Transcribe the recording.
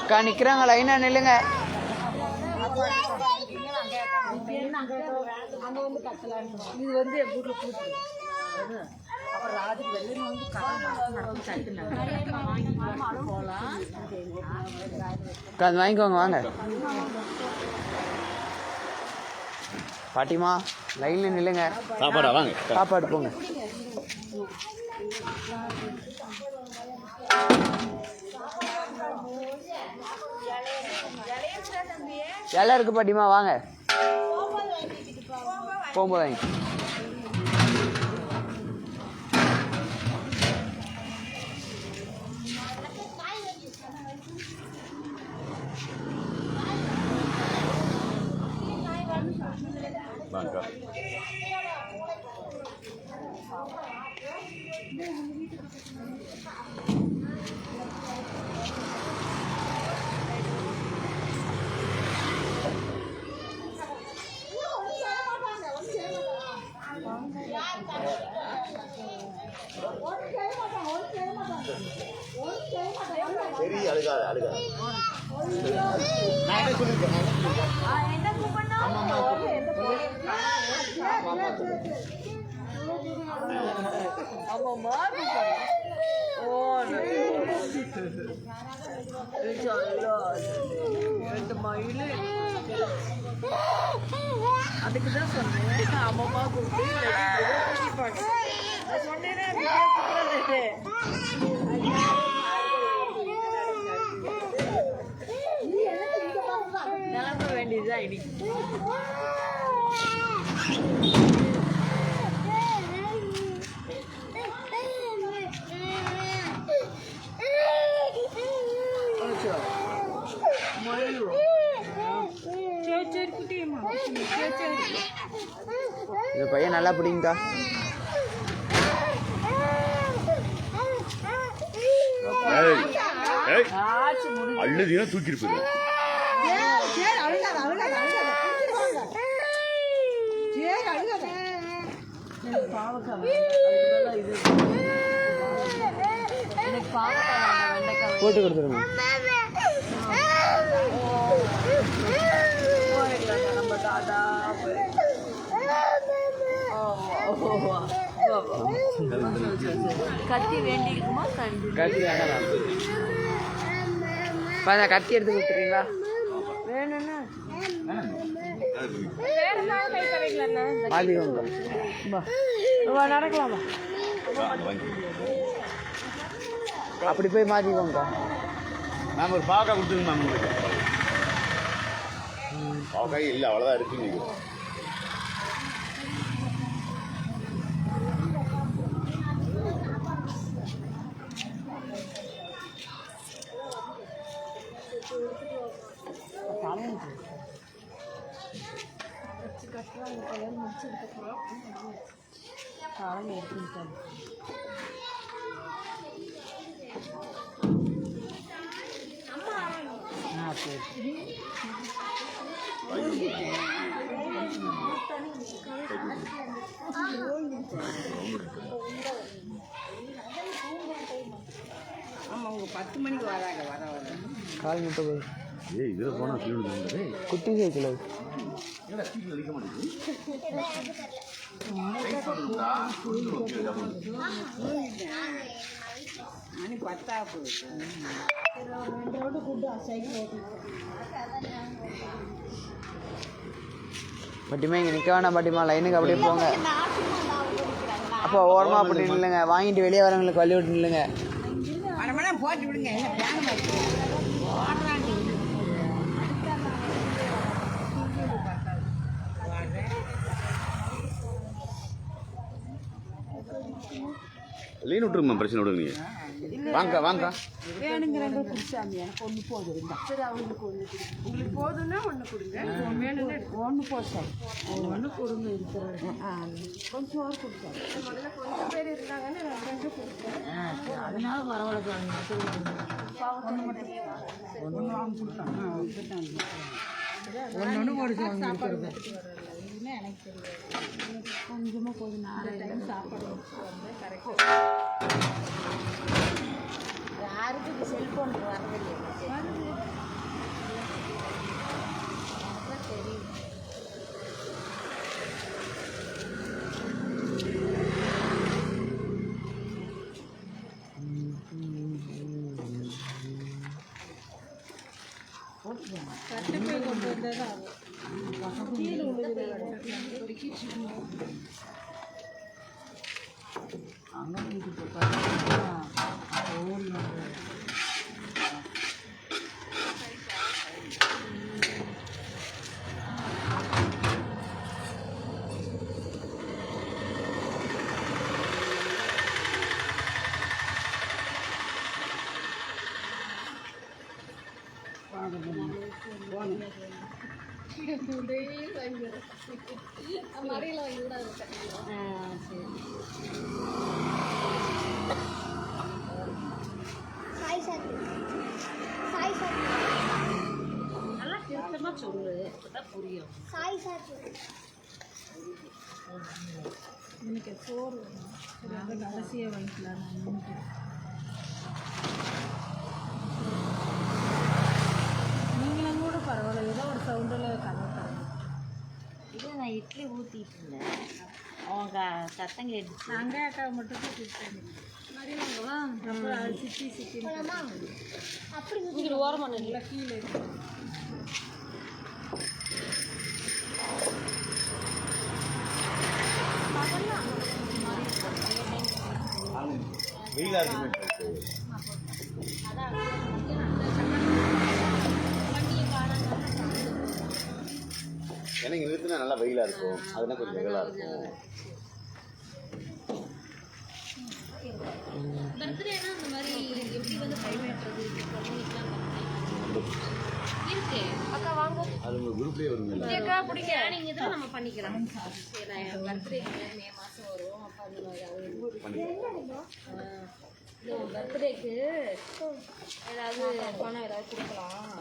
அக்கா நிற்கிறாங்க, லைனாக நில்லுங்க. அங்கே வந்து கட்டலான்னு இது வந்து என் வீட்டில் கூட்டு அப்புறம் ராஜுக்கு வெள்ளம் வந்து போகலாம். அது வாங்கிக்கோங்க வாங்க. பாட்டிமா லைன்ல நில்லுங்க. சாப்பாடா வாங்க, சாப்பாடு போங்க. இலை இருக்கு பாட்டிமா, வாங்க போகும்போது வாங்க. வாங்க. சரி, அழுகாத அழுகாத. அதுக்குதான் சொன்னேன் அம்மா கூப்பிட்டு சொன்னேன் நிலம்ப வேண்டியதுதான் இன்னைக்கு. இந்த பையன் நல்லா பிடிங்கக்கா. அழுதினா தூக்கிட்டு போயிடும். போட்டு கொடுத்துருங்க. கத்தி வேண்டிக்குமா? கத்தி வேண்டாம். கத்தி எடுத்து கொடுத்துறீங்களா? வேணும்னா நடக்கலாமா? அப்படி போய் மாற்றிக்கோங்கக்கா. மேம் ஒரு பாவக்காய் கொடுத்துருங்க மேம். உங்களுக்கு பாவக்காய் இல்லை, அவ்வளோதான் இருக்கு. நீங்கள் காலம் எடுத்துக்கிட்டாங்க. ஆமாம், அவங்க 10 மணிக்கு வராங்க. வர கால் முட்டை போய் இதில் போனால் குட்டி சைக்கிள் மணி 10 போகுது. பாட்டிமா இங்கே நிற்க வேணாம் பாட்டிமா, லைனுக்கு அப்படியே போங்க. அப்போ ஓரமாக அப்படி நில்லுங்க. வாங்கிட்டு வெளியே வரவங்களுக்கு வழி விட்டு நில்லுங்க. போட்டு விடுங்க. லைன் விட்டுருங்க மேம், பிரச்சனை விடுங்க. நீங்கள் வாங்க வாங்க. வேணுங்கிறவங்க குடிச்சாமி எனக்கு ஒன்று போதும். இருந்தா சரி, அவங்களுக்கு ஒன்று கொடுங்க. உங்களுக்கு போதுன்னா ஒன்று கொடுங்க. வேணும்னு ஒன்று போட்டோம். ஒன்று கொடுங்க. இருக்கிறது கொஞ்சம் ஒரு கொடுத்தோம். முதல்ல கொஞ்சம் பேர் இருந்தாங்கன்னு 2 கொடுத்தேன். அதனால பரவாயில்ல. ஒன்று மட்டும் ஒன்று வாங்க கொடுத்தாங்க. ஒன்று போடுச்சு சாப்பாடு எனக்கு தெரியும். கொஞ்சமாக போதும். 4 டைம் சாப்பாடு வச்சு வந்து கரெக்டாக ஒன்று வரதில்லை தெரியும். கட்டுப்பை கொண்டு வந்ததா கீழே உள்ளது அங்கே வீட்டுக்கு நல்லா திருத்தமா சொல்லு, அப்பதான் புரியும். இன்னைக்கு சோறு கடைசியாக வாங்கிக்கலாம். நீங்களும் கூட பரவாயில்ல, ஏதோ ஒரு சவுண்டில் கதை தரணும். இல்லை நான் இட்லி ஊற்றிட்டு இருந்தேன், அவங்க சத்தம் கேட்டுச்சு. நாங்கள் அக்கா மட்டும் தான் கொடுத்தாங்க. அப்புறம் அது சித்தி சித்தி அப்படி ஓரமான இல்லை கீழே வெயிலா இருக்குமே. எனக்கு நிறுத்தினா நல்லா வெயிலா இருக்கும், அதெல்லாம் கொஞ்சம் வெயிலா இருக்கும். பர்த்டேனா அந்த மாதிரி எப்படி வந்து கைவேட்டுறது இருக்கு. அக்கா வாங்க, அது உங்க குரூப்லேயே வருங்க. பிளானிங் இதில் நம்ம பண்ணிக்கலாம். பர்த்டே மே மாதம் வரும். அப்போ அந்த மாதிரி பர்த்டேக்கு ஏதாவது பணம் ஏதாவது கொடுக்கலாம்.